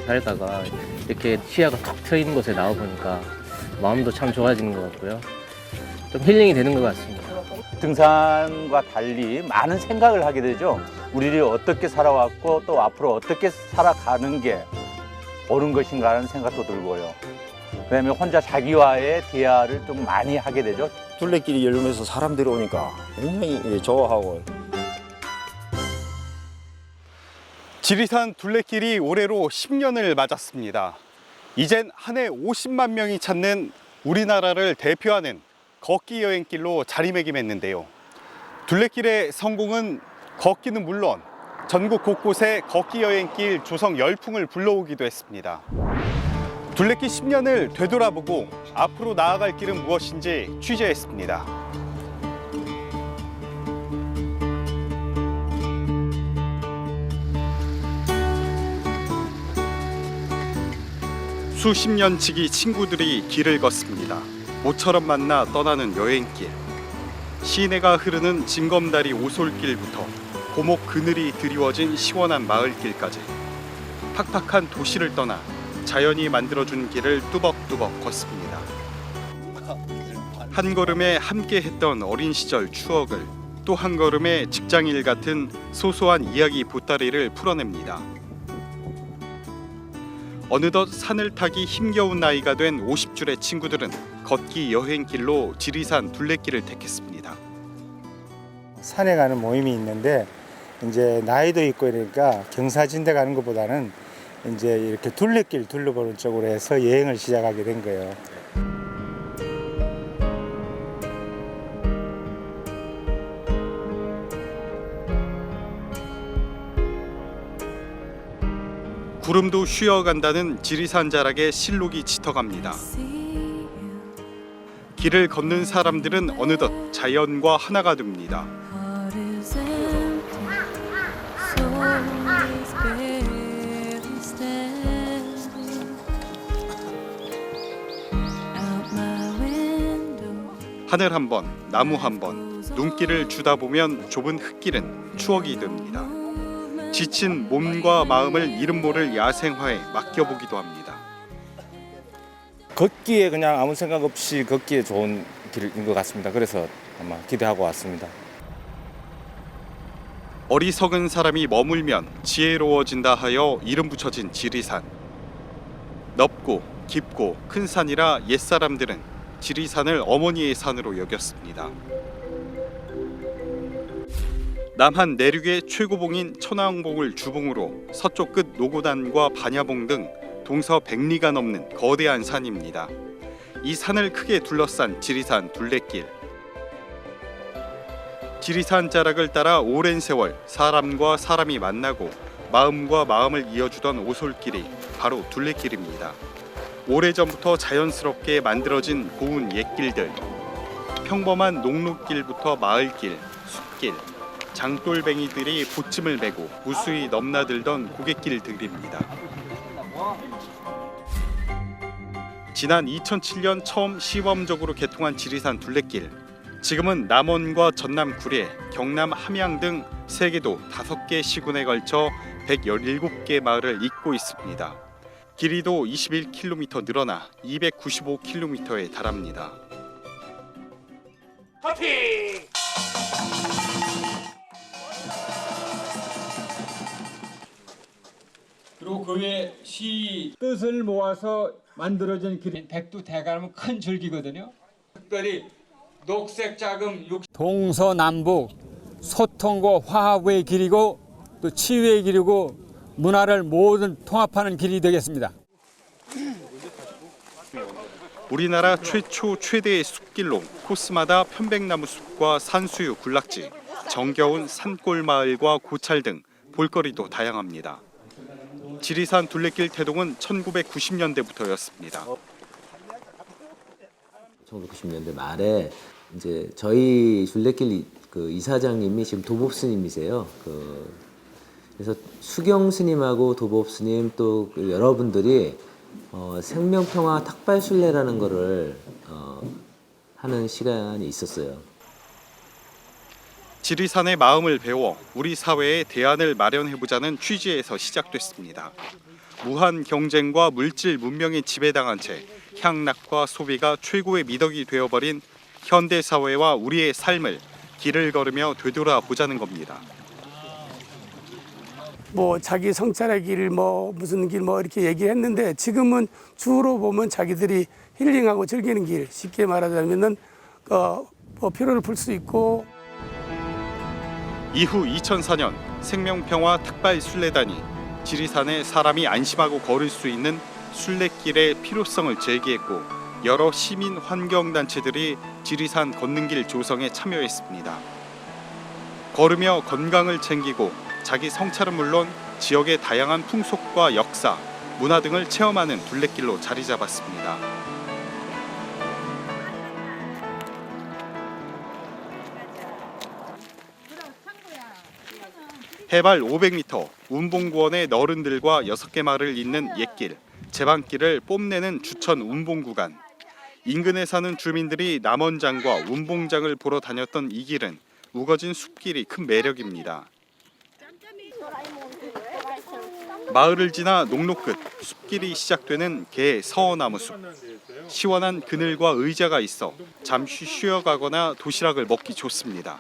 살다가 이렇게 시야가 탁 트여 있는 곳에 나와 보니까 마음도 참 좋아지는 것 같고요. 좀 힐링이 되는 것 같습니다. 등산과 달리 많은 생각을 하게 되죠. 우리들이 어떻게 살아왔고 또 앞으로 어떻게 살아가는 게 옳은 것인가 하는 생각도 들고요. 그다음에 혼자 자기와의 대화를 좀 많이 하게 되죠. 둘레길이 열리면서 사람들이 오니까 굉장히 좋아하고. 지리산 둘레길이 올해로 10년을 맞았습니다. 이젠 한 해 50만 명이 찾는 우리나라를 대표하는 걷기 여행길로 자리매김했는데요. 둘레길의 성공은 걷기는 물론 전국 곳곳에 걷기 여행길 조성 열풍을 불러오기도 했습니다. 둘레길 10년을 되돌아보고 앞으로 나아갈 길은 무엇인지 취재했습니다. 수십 년지기 친구들이 길을 걷습니다. 모처럼 만나 떠나는 여행길. 시내가 흐르는 징검다리 오솔길부터 고목 그늘이 드리워진 시원한 마을길까지 팍팍한 도시를 떠나 자연이 만들어준 길을 뚜벅뚜벅 걷습니다. 한 걸음에 함께했던 어린 시절 추억을 또 한 걸음에 직장일 같은 소소한 이야기 보따리를 풀어냅니다. 어느덧 산을 타기 힘겨운 나이가 된 50줄의 친구들은 걷기 여행길로 지리산 둘레길을 택했습니다. 산에 가는 모임이 있는데 이제 나이도 있고 이러니까 경사진대 가는 것보다는 이제 이렇게 둘레길 둘러보는 쪽으로 해서 여행을 시작하게 된 거예요. 구름도 쉬어간다는 지리산 자락에 실록이 짙어갑니다. 길을 걷는 사람들은 어느덧 자연과 하나가 됩니다. 하늘 한 번, 나무 한 번, 눈길을 주다 보면 좁은 흙길은 추억이 됩니다. 지친 몸과 마음을 이름 모를 야생화에 맡겨보기도 합니다. 걷기에 그냥 아무 생각 없이 걷기에 좋은 길인 것 같습니다. 그래서 아마 기대하고 왔습니다. 어리석은 사람이 머물면 지혜로워진다 하여 이름 붙여진 지리산. 넓고 깊고 큰 산이라 옛사람들은 지리산을 어머니의 산으로 여겼습니다. 남한 내륙의 최고봉인 천왕봉을 주봉으로 서쪽 끝 노고단과 반야봉 등 동서 100리가 넘는 거대한 산입니다. 이 산을 크게 둘러싼 지리산 둘레길. 지리산 자락을 따라 오랜 세월 사람과 사람이 만나고 마음과 마음을 이어주던 오솔길이 바로 둘레길입니다. 오래전부터 자연스럽게 만들어진 고운 옛길들. 평범한 녹록길부터 마을길, 숲길, 장돌뱅이들이 보침을 메고 무수히 넘나들던 고갯길들입니다. 지난 2007년 처음 시범적으로 개통한 지리산 둘레길. 지금은 남원과 전남 구례, 경남 함양 등 세계도 5개 시군에 걸쳐 117개 마을을 잇고 있습니다. 길이도 21km 늘어나 295km에 달합니다. 파이팅! 그리고 그 외에 시 뜻을 모아서 만들어진 길 백두대간하면 큰 줄기거든요. 특별히 녹색 자금 동서남북 소통과 화합의 길이고 또 치유의 길이고 문화를 모든 통합하는 길이 되겠습니다. 우리나라 최초 최대의 숲길로 코스마다 편백나무 숲과 산수유 군락지, 정겨운 산골 마을과 고찰 등 볼거리도 다양합니다. 지리산 둘레길 태동은 1990년대부터였습니다. 1990년대 말에 이제 저희 둘레길 그 이사장님이 지금 도법 스님이세요. 그래서 수경 스님하고 도법 스님 또 여러분들이 생명평화 탁발순례라는 거를 하는 시간이 있었어요. 지리산의 마음을 배워 우리 사회에 대안을 마련해보자는 취지에서 시작됐습니다. 무한 경쟁과 물질 문명에 지배당한 채 향락과 소비가 최고의 미덕이 되어버린 현대 사회와 우리의 삶을 길을 걸으며 되돌아보자는 겁니다. 뭐 자기 성찰의 길, 뭐 무슨 길, 뭐 이렇게 얘기했는데 지금은 주로 보면 자기들이 힐링하고 즐기는 길, 쉽게 말하자면은 뭐 피로를 풀 수 있고. 이후 2004년 생명평화 특발 순례단이 지리산에 사람이 안심하고 걸을 수 있는 순례길의 필요성을 제기했고 여러 시민 환경단체들이 지리산 걷는길 조성에 참여했습니다. 걸으며 건강을 챙기고 자기 성찰은 물론 지역의 다양한 풍속과 역사, 문화 등을 체험하는 둘레길로 자리 잡았습니다. 해발 500m, 운봉구원의 너른들과 6개 마을을 잇는 옛길, 제방길을 뽐내는 주천 운봉구간. 인근에 사는 주민들이 남원장과 운봉장을 보러 다녔던 이 길은 우거진 숲길이 큰 매력입니다. 마을을 지나 농로 끝 숲길이 시작되는 개 서어나무 숲. 시원한 그늘과 의자가 있어 잠시 쉬어가거나 도시락을 먹기 좋습니다.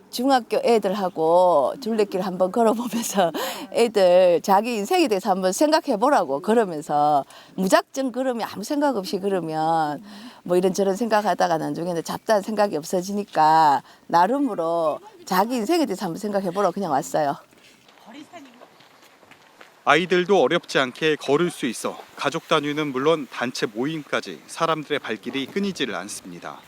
중학교 애들하고 둘레길 한번 걸어보면서 애들 자기 인생에 대해서 한번 생각해 보라고 그러면서 무작정 걸으면 아무 생각 없이 걸으면 뭐 이런저런 생각하다가 나중에는 잡다한 생각이 없어지니까 나름으로 자기 인생에 대해서 한번 생각해 보라고 그냥 왔어요. 아이들도 어렵지 않게 걸을 수 있어 가족 단위는 물론 단체 모임까지 사람들의 발길이 끊이지를 않습니다.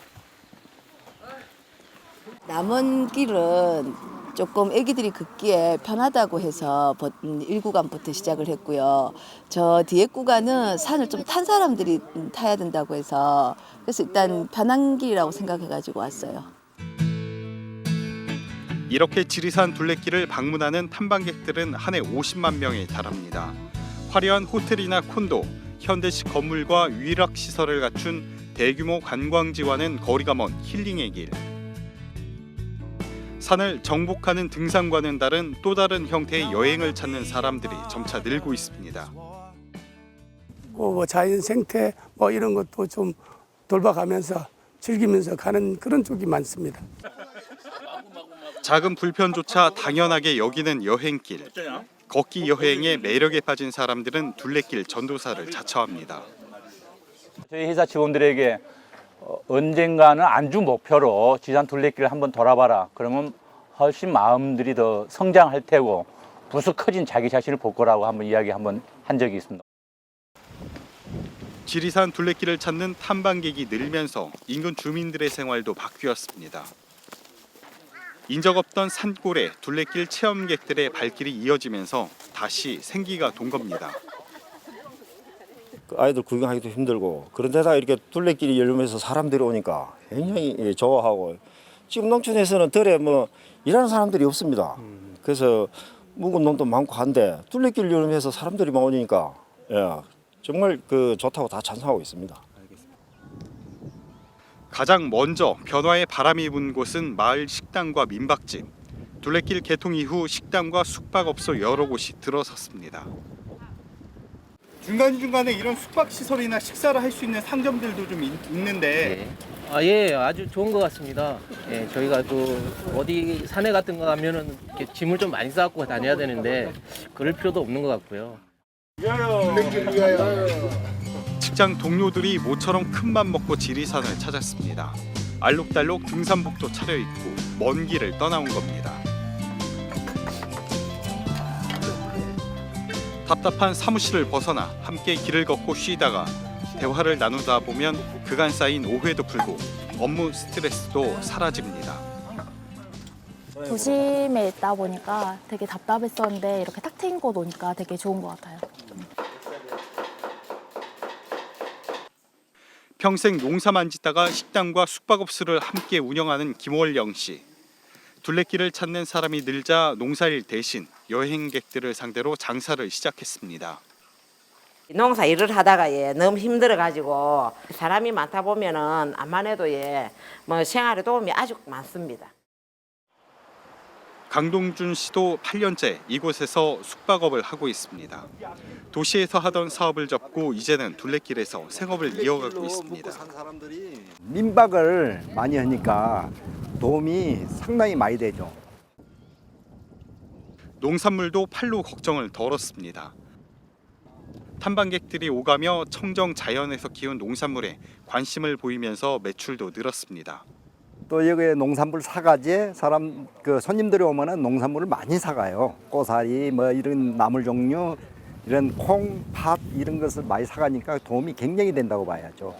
남은 길은 조금 애기들이 걷기에 편하다고 해서 1구간부터 시작을 했고요. 저 뒤에 구간은 산을 좀 탄 사람들이 타야 된다고 해서 그래서 일단 편한 길이라고 생각해가지고 왔어요. 이렇게 지리산 둘레길을 방문하는 탐방객들은 한 해 50만 명에 달합니다. 화려한 호텔이나 콘도, 현대식 건물과 위락시설을 갖춘 대규모 관광지와는 거리가 먼 힐링의 길. 산을 정복하는 등산과는 다른 또 다른 형태의 여행을 찾는 사람들이 점차 늘고 있습니다. 뭐 자연 생태 뭐 이런 것도 좀 돌봐가면서 즐기면서 가는 그런 쪽이 많습니다. 작은 불편조차 당연하게 여기는 여행길. 걷기 여행의 매력에 빠진 사람들은 둘레길 전도사를 자처합니다. 저희 회사 직원들에게 언젠가는 안주 목표로 지리산 둘레길을 한번 돌아봐라. 그러면 훨씬 마음들이 더 성장할 테고 부스 커진 자기 자신을 볼 거라고 한번 이야기 한번 한 적이 있습니다. 지리산 둘레길을 찾는 탐방객이 늘면서 인근 주민들의 생활도 바뀌었습니다. 인적 없던 산골에 둘레길 체험객들의 발길이 이어지면서 다시 생기가 돈 겁니다. 아이들 구경하기도 힘들고 그런데다 이렇게 둘레길이 열리면서 사람들이 오니까 굉장히 좋아하고 지금 농촌에서는 덜에 뭐 일하는 사람들이 없습니다. 그래서 묵은 농도 많고 한데 둘레길 열리면서 사람들이 오니까 정말 좋다고 다 찬성하고 있습니다. 가장 먼저 변화의 바람이 분 곳은 마을 식당과 민박집. 둘레길 개통 이후 식당과 숙박업소 여러 곳이 들어섰습니다. 중간중간에 이런 숙박 시설이나 식사를 할 수 있는 상점들도 좀 있는데 예, 아주 좋은 것 같습니다. 예, 저희가 또 어디 산에 같은 거 가면은 이렇게 짐을 좀 많이 싸갖고 다녀야 되는데 그럴 필요도 없는 것 같고요. 직장 동료들이 모처럼 큰맘 먹고 지리산을 찾았습니다. 알록달록 등산복도 차려입고 먼 길을 떠나온 겁니다. 답답한 사무실을 벗어나 함께 길을 걷고 쉬다가 대화를 나누다 보면 그간 쌓인 오해도 풀고 업무 스트레스도 사라집니다. 도심에 있다 보니까 되게 답답했었는데 이렇게 탁 트인 곳 오니까 되게 좋은 것 같아요. 평생 농사만 짓다가 식당과 숙박업소를 함께 운영하는 김월영 씨. 둘레길을 찾는 사람이 늘자 농사일 대신 여행객들을 상대로 장사를 시작했습니다. 농사 일을 하다가 너무 힘들어가지고 사람이 많다 보면은 암만 해도 뭐 생활에 도움이 아주 많습니다. 강동준 씨도 8년째 이곳에서 숙박업을 하고 있습니다. 도시에서 하던 사업을 접고 이제는 둘레길에서 생업을 이어가고 있습니다. 민박을 많이 하니까 도움이 상당히 많이 되죠. 농산물도 팔로 걱정을 덜었습니다. 탐방객들이 오가며 청정 자연에서 키운 농산물에 관심을 보이면서 매출도 늘었습니다. 또 여기에 농산물 사가지에 손님들이 오면은 농산물을 많이 사가요. 고사리 뭐 이런 나물 종류, 이런 콩, 팥 이런 것을 많이 사가니까 도움이 굉장히 된다고 봐야죠.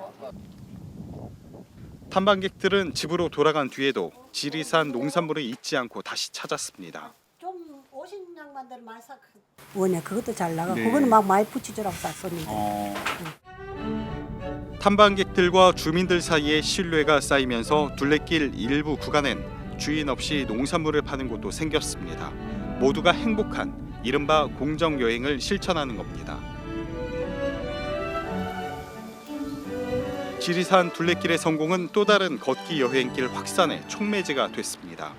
탐방객들은 집으로 돌아간 뒤에도 지리산 농산물을 잊지 않고 다시 찾았습니다. 좀 오신 양반들 많이 사. 원래 그것도 잘 나가. 네. 그거는 막 많이 붙이더라고 쌌었는데. 탐방객들과 주민들 사이에 신뢰가 쌓이면서 둘레길 일부 구간엔 주인 없이 농산물을 파는 곳도 생겼습니다. 모두가 행복한 이른바 공정 여행을 실천하는 겁니다. 지리산 둘레길의 성공은 또 다른 걷기 여행길 확산의 촉매제가 됐습니다.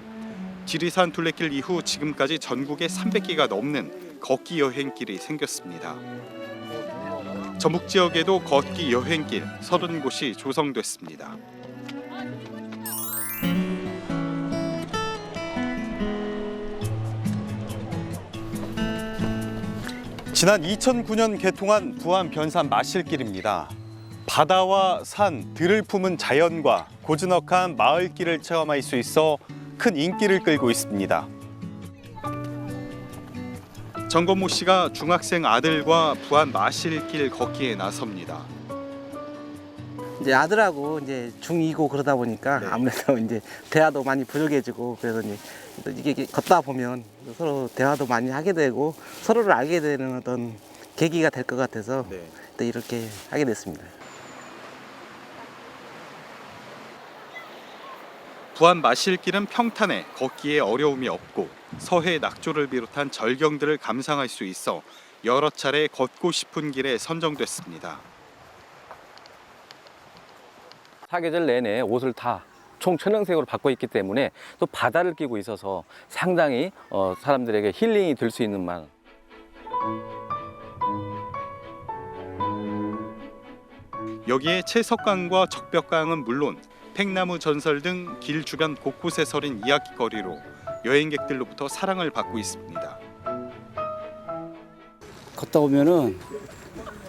지리산 둘레길 이후 지금까지 전국에 300개가 넘는 걷기 여행길이 생겼습니다. 전북 지역에도 걷기 여행길 30곳이 조성됐습니다. 지난 2009년 개통한 부안 변산 마실길입니다. 바다와 산, 들을 품은 자연과 고즈넉한 마을길을 체험할 수 있어 큰 인기를 끌고 있습니다. 정건모 씨가 중학생 아들과 부안 마실길 걷기에 나섭니다. 이제 아들하고 이제 중2고 그러다 보니까 아무래도 이제 대화도 많이 부족해지고 그래서 이제 이게 걷다 보면 서로 대화도 많이 하게 되고 서로를 알게 되는 어떤 계기가 될 것 같아서 또 이렇게 하게 됐습니다. 부안 마실길은 평탄해 걷기에 어려움이 없고 서해 낙조를 비롯한 절경들을 감상할 수 있어 여러 차례 걷고 싶은 길에 선정됐습니다. 사계절 내내 옷을 다 총 천연색으로 바꿔 있기 때문에 또 바다를 끼고 있어서 상당히 사람들에게 힐링이 될 수 있는 만. 여기에 채석강과 적벽강은 물론 팽나무 전설 등 길 주변 곳곳에 서린 이야깃거리로 여행객들로부터 사랑을 받고 있습니다. 걷다 보면은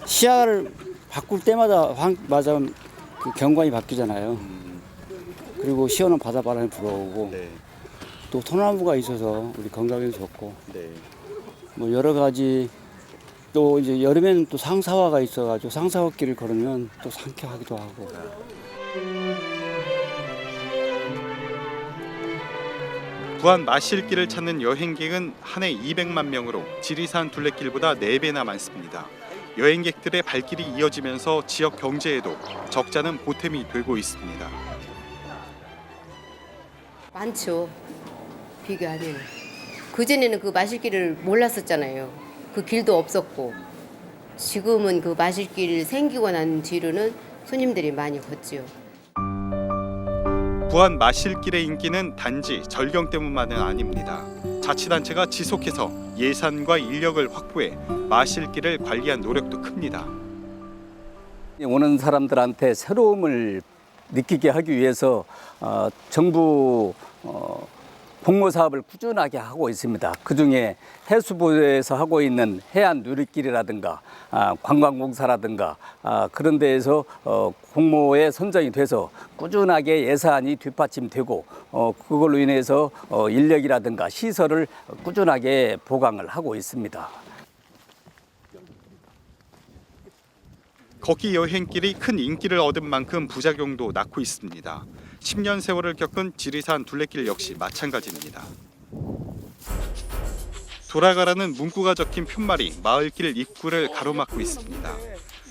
시야를 바꿀 때마다 맞아 그 경관이 바뀌잖아요. 그리고 시원한 바닷바람이 불어오고 또 소나무가 있어서 우리 건강에 좋고 뭐 여러 가지 또 이제 여름에는 또 상사화가 있어가지고 상사화길을 걸으면 또 상쾌하기도 하고. 부안 마실길을 찾는 여행객은 한 해 200만 명으로 지리산 둘레길보다 4배나 많습니다. 여행객들의 발길이 이어지면서 지역 경제에도 적잖은 보탬이 되고 있습니다. 많죠. 비교하면. 그전에는 그 마실길을 몰랐었잖아요. 그 길도 없었고. 지금은 그 마실길 생기고 난 뒤로는 손님들이 많이 걷죠. 부안 마실길의 인기는 단지 절경 때문만은 아닙니다. 자치단체가 지속해서 예산과 인력을 확보해 마실길을 관리한 노력도 큽니다. 오는 사람들한테 새로움을 느끼게 하기 위해서 정부 공모 사업을 꾸준하게 하고 있습니다. 그중에 해수부에서 하고 있는 해안 누리길이라든가 관광공사라든가 그런 데에서 공모에 선정이 돼서 꾸준하게 예산이 뒷받침되고 그걸로 인해서 인력이라든가 시설을 꾸준하게 보강을 하고 있습니다. 걷기 여행길이 큰 인기를 얻은 만큼 부작용도 낳고 있습니다. 10년 세월을 겪은 지리산 둘레길 역시 마찬가지입니다. 돌아가라는 문구가 적힌 푯말이 마을길 입구를 가로막고 있습니다.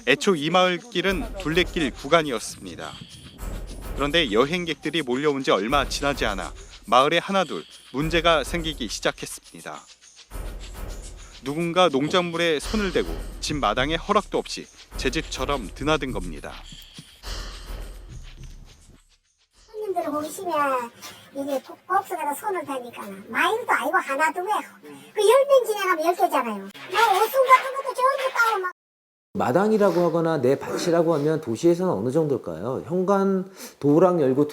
애초 이 마을길은 둘레길 구간이었습니다. 그런데 여행객들이 몰려온 지 얼마 지나지 않아 마을에 하나둘 문제가 생기기 시작했습니다. 누군가 농작물에 손을 대고 집 마당에 허락도 없이 제 집처럼 드나든 겁니다. 손님들 오시면 이게 복숭아에다 손을 대니까 마일도 아니고 하나도 왜? 그 10명 지나가면 10개잖아요. 나 오순 같은 것도 전부 따고 막. 마당이라고 하거나 내 밭이라고 하면 도시에서는 어느 정도일까요? 현관 도랑 열고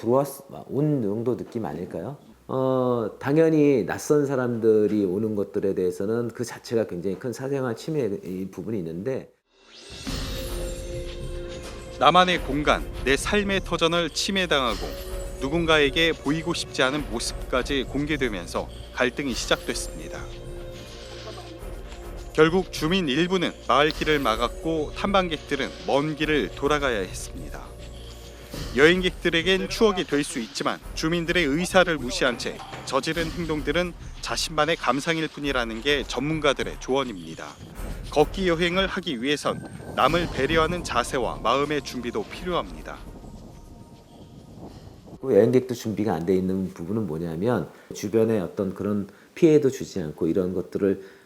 온 정도 느낌 아닐까요? 당연히 낯선 사람들이 오는 것들에 대해서는 그 자체가 굉장히 큰 사생활 침해의 부분이 있는데 나만의 공간, 내 삶의 터전을 침해당하고 누군가에게 보이고 싶지 않은 모습까지 공개되면서 갈등이 시작됐습니다. 결국 주민 일부는 마을 길을 막았고 탐방객들은 먼 길을 돌아가야 했습니다. 여행객들에겐 추억이 될 수 있지만 주민들의 의사를 무시한 채 저지른 행동들은 자신만의 감상일 뿐이라는 게 전문가들의 조언입니다. 걷기 여행을 하기 위해선 남을 배려하는 자세와 마음의 준비도 필요합니다. 여행객도 준비가 안 돼 있는 부분은 뭐냐면 주변에 어떤 그런 피해도 주지 않고 이런 것들을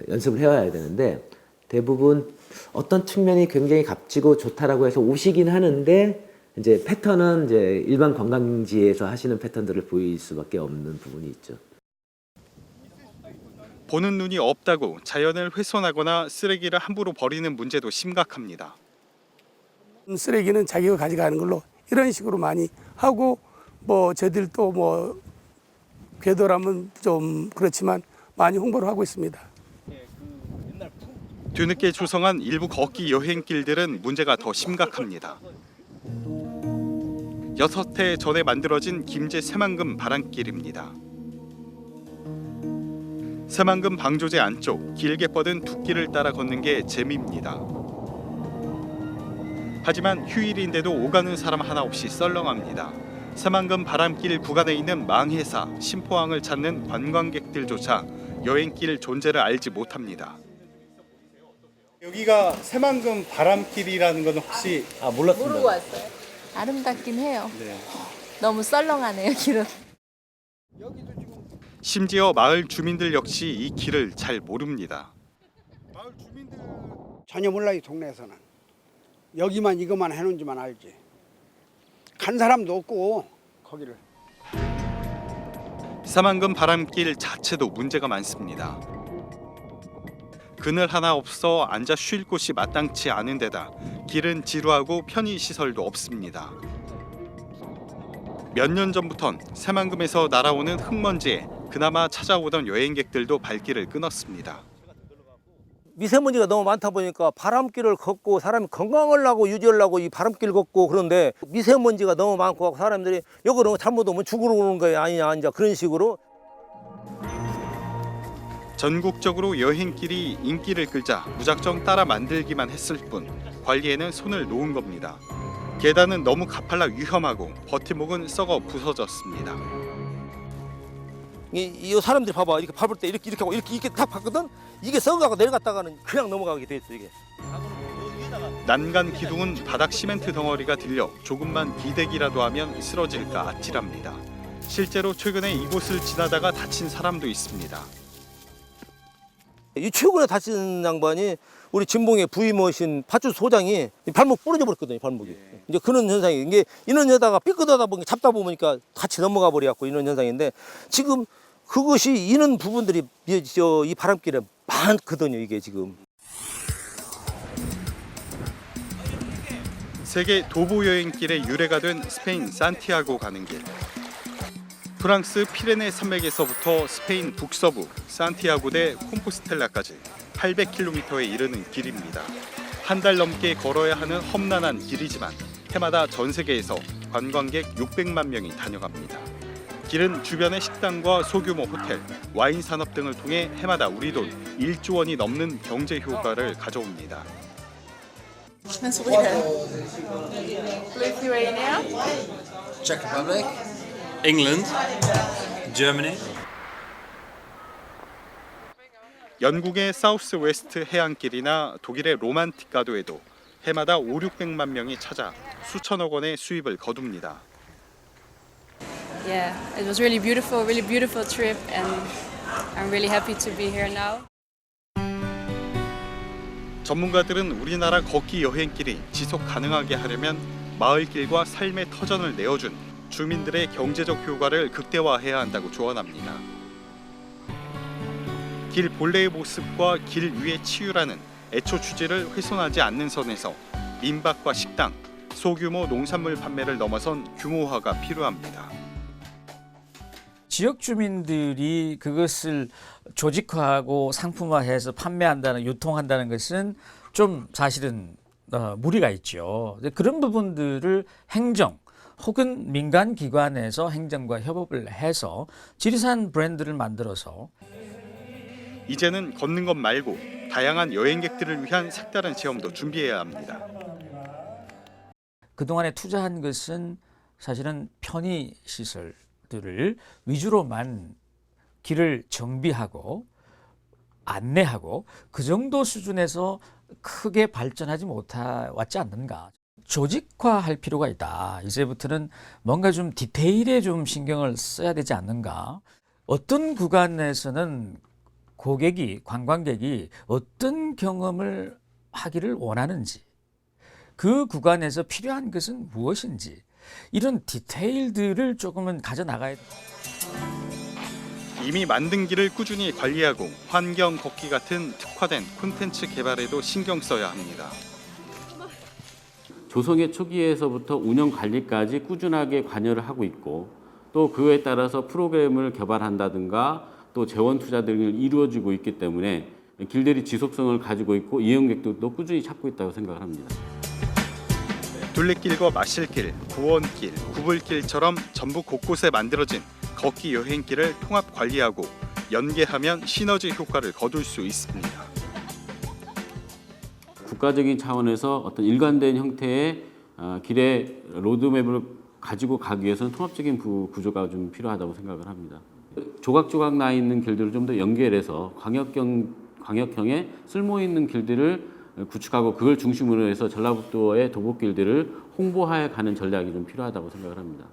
연습을 해와야 되는데 대부분 어떤 측면이 굉장히 값지고 좋다라고 해서 오시긴 하는데 이제 패턴은 이제 일반 관광지에서 하시는 패턴들을 보일 수밖에 없는 부분이 있죠. 보는 눈이 없다고 자연을 훼손하거나 쓰레기를 함부로 버리는 문제도 심각합니다. 쓰레기는 자기가 가져가는 걸로 이런 식으로 많이 하고 뭐 저희들도 뭐 궤도라면 좀 그렇지만 많이 홍보를 하고 있습니다. 뒤늦게 조성한 일부 걷기 여행길들은 문제가 더 심각합니다. 6해 전에 만들어진 김제 새만금 바람길입니다. 새만금 방조제 안쪽 길게 뻗은 둑길을 따라 걷는 게 재미입니다. 하지만 휴일인데도 오가는 사람 하나 없이 썰렁합니다. 새만금 바람길 구간에 있는 망해사, 심포항을 찾는 관광객들조차 여행길 존재를 알지 못합니다. 여기가 새만금 바람길이라는 건 혹시 몰랐습니다. 모르고 왔어요. 아름답긴 해요. 네. 너무 썰렁하네요, 길은. 심지어 마을 주민들 역시 이 길을 잘 모릅니다. 전혀 몰라 이 동네에서는. 여기만 이것만 해놓은지만 알지. 간 사람도 없고 거기를. 새만금 바람길 자체도 문제가 많습니다. 그늘 하나 없어 앉아 쉴 곳이 마땅치 않은 데다 길은 지루하고 편의시설도 없습니다. 몇 년 전부턴 새만금에서 날아오는 흙먼지에 그나마 찾아오던 여행객들도 발길을 끊었습니다. 미세먼지가 너무 많다 보니까 바람길을 걷고 사람이 건강을 하고 유지하려고 이 바람길 걷고 그런데 미세먼지가 너무 많고 사람들이 여기로 잘못 오면 죽으러 오는 거야 아니냐 이제 그런 식으로. 전국적으로 여행길이 인기를 끌자 무작정 따라 만들기만 했을 뿐 관리에는 손을 놓은 겁니다. 계단은 너무 가팔라 위험하고 버팀목은 썩어 부서졌습니다. 이 사람들이 봐봐 이렇게 밟을 때 이렇게 하고 이렇게 딱 봤거든. 이게 썩어가고 내려갔다가는 그냥 넘어가게 돼 있어 이게. 난간 기둥은 바닥 시멘트 덩어리가 들려 조금만 기대기라도 하면 쓰러질까 아찔합니다. 실제로 최근에 이곳을 지나다가 다친 사람도 있습니다. 이 최근에 다친 양반이 우리 진봉의 부임하신 파주 소장이 발목 부러져 버렸거든요 발목이. 이제 그런 현상이 이게 이런 여다가 삐끗하다 보니까 잡다 보니까 같이 넘어가 버려갖고 이런 현상인데 지금 그것이 이런 부분들이 이 바람길에 많거든요 이게 지금. 세계 도보 여행길의 유래가 된 스페인 산티아고 가는 길. 프랑스 피레네 산맥에서부터 스페인 북서부 산티아고 대 콤포스텔라까지 800km에 이르는 길입니다. 한 달 넘게 걸어야 하는 험난한 길이지만 해마다 전 세계에서 관광객 600만 명이 다녀갑니다. 길은 주변의 식당과 소규모 호텔, 와인 산업 등을 통해 해마다 우리 돈 1조 원이 넘는 경제 효과를 가져옵니다. Lithuania, Czech Republic, England, Germany. 영국의 사우스 웨스트 해안길이나 독일의 로만틱가도에도 해마다 5,600만 명이 찾아 수천억 원의 수입을 거둡니다. Yeah, it was really beautiful trip, and I'm really happy to be here now. 전문가들은 우리나라 걷기 여행길이 지속 가능하게 하려면 마을길과 삶의 터전을 내어준 주민들의 경제적 효과를 극대화해야 한다고 조언합니다. 길 본래의 모습과 길 위의 치유라는 애초 취지를 훼손하지 않는 선에서 민박과 식당, 소규모 농산물 판매를 넘어선 규모화가 필요합니다. 지역 주민들이 그것을 조직화하고 상품화해서 판매한다는, 유통한다는 것은 좀 사실은 무리가 있죠. 그런 부분들을 행정 혹은 민간 기관에서 행정과 협업을 해서 지리산 브랜드를 만들어서 이제는 걷는 것 말고 다양한 여행객들을 위한 색다른 체험도 준비해야 합니다. 그동안에 투자한 것은 사실은 편의시설들을 위주로만 길을 정비하고 안내하고 그 정도 수준에서 크게 발전하지 못해왔지 않는가. 조직화할 필요가 있다. 이제부터는 뭔가 좀 디테일에 좀 신경을 써야 되지 않는가. 어떤 구간에서는 고객이, 관광객이 어떤 경험을 하기를 원하는지, 그 구간에서 필요한 것은 무엇인지, 이런 디테일들을 조금은 가져나가야 됩니다. 이미 만든 길을 꾸준히 관리하고 환경 걷기 같은 특화된 콘텐츠 개발에도 신경 써야 합니다. 조성의 초기에서부터 운영 관리까지 꾸준하게 관여를 하고 있고, 또 그에 따라서 프로그램을 개발한다든가 또 재원 투자 등을 이루어지고 있기 때문에 길들이 지속성을 가지고 있고 이용객들도 꾸준히 찾고 있다고 생각을 합니다. 둘레길과 마실길, 구원길, 구불길처럼 전국 곳곳에 만들어진 걷기 여행길을 통합 관리하고 연계하면 시너지 효과를 거둘 수 있습니다. 국가적인 차원에서 어떤 일관된 형태의 길의 로드맵을 가지고 가기 위해서는 통합적인 구조가 좀 필요하다고 생각을 합니다. 조각조각 나 있는 길들을 좀 더 연결해서 광역형의 쓸모 있는 길들을 구축하고 그걸 중심으로 해서 전라북도의 도보길들을 홍보해 가는 전략이 좀 필요하다고 생각을 합니다.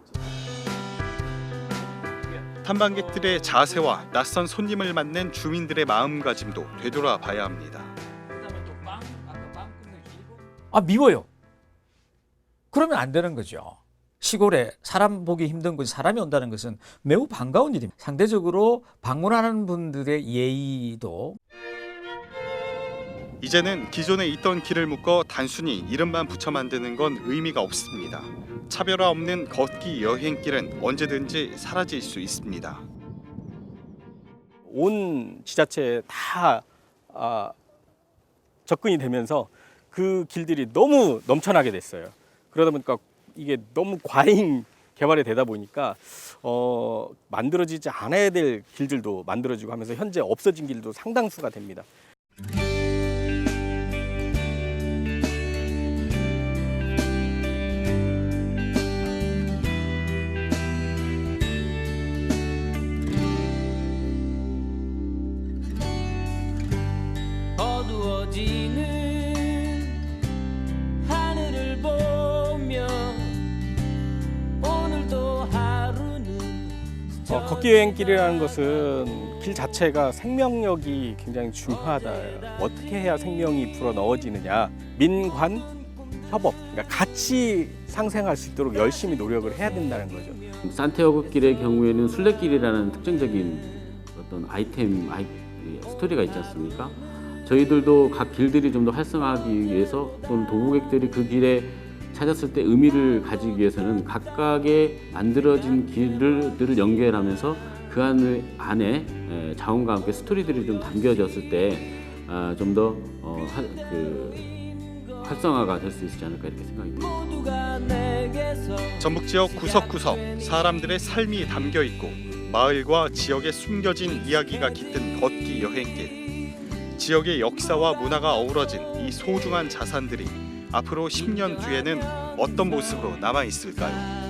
탐방객들의 자세와 낯선 손님을 맞는 주민들의 마음가짐도 되돌아봐야 합니다. 미워요. 그러면 안 되는 거죠. 시골에 사람 보기 힘든 곳에 사람이 온다는 것은 매우 반가운 일입니다. 상대적으로 방문하는 분들의 예의도 이제는 기존에 있던 길을 묶어 단순히 이름만 붙여 만드는 건 의미가 없습니다. 차별화 없는 걷기 여행길은 언제든지 사라질 수 있습니다. 온 지자체에 다 접근이 되면서 그 길들이 너무 넘쳐나게 됐어요. 그러다 보니까 이게 너무 과잉 개발이 되다 보니까 만들어지지 않아야 될 길들도 만들어지고 하면서 현재 없어진 길도 상당수가 됩니다. 어두워지는 하늘을 보며 오늘도 하루는 걷기 여행길이라는 것은 길 자체가 생명력이 굉장히 중요하다. 어떻게 해야 생명이 불어 넣어지느냐. 민관 협업, 그러니까 같이 상생할 수 있도록 열심히 노력을 해야 된다는 거죠. 산티아고 길의 경우에는 순례길이라는 특징적인 어떤 스토리가 있지 않습니까? 저희들도 각 길들이 좀 더 활성화하기 위해서 또는 도보객들이 그 길에 찾았을 때 의미를 가지기 위해서는 각각의 만들어진 길들을 연결하면서 그 안에 자원과 함께 스토리들이 좀 담겨졌을 때 좀 더 활성화가 될 수 있지 않을까 이렇게 생각이 듭니다. 전북 지역 구석구석 사람들의 삶이 담겨 있고 마을과 지역에 숨겨진 이야기가 깃든 걷기 여행길. 지역의 역사와 문화가 어우러진 이 소중한 자산들이 앞으로 10년 뒤에는 어떤 모습으로 남아 있을까요?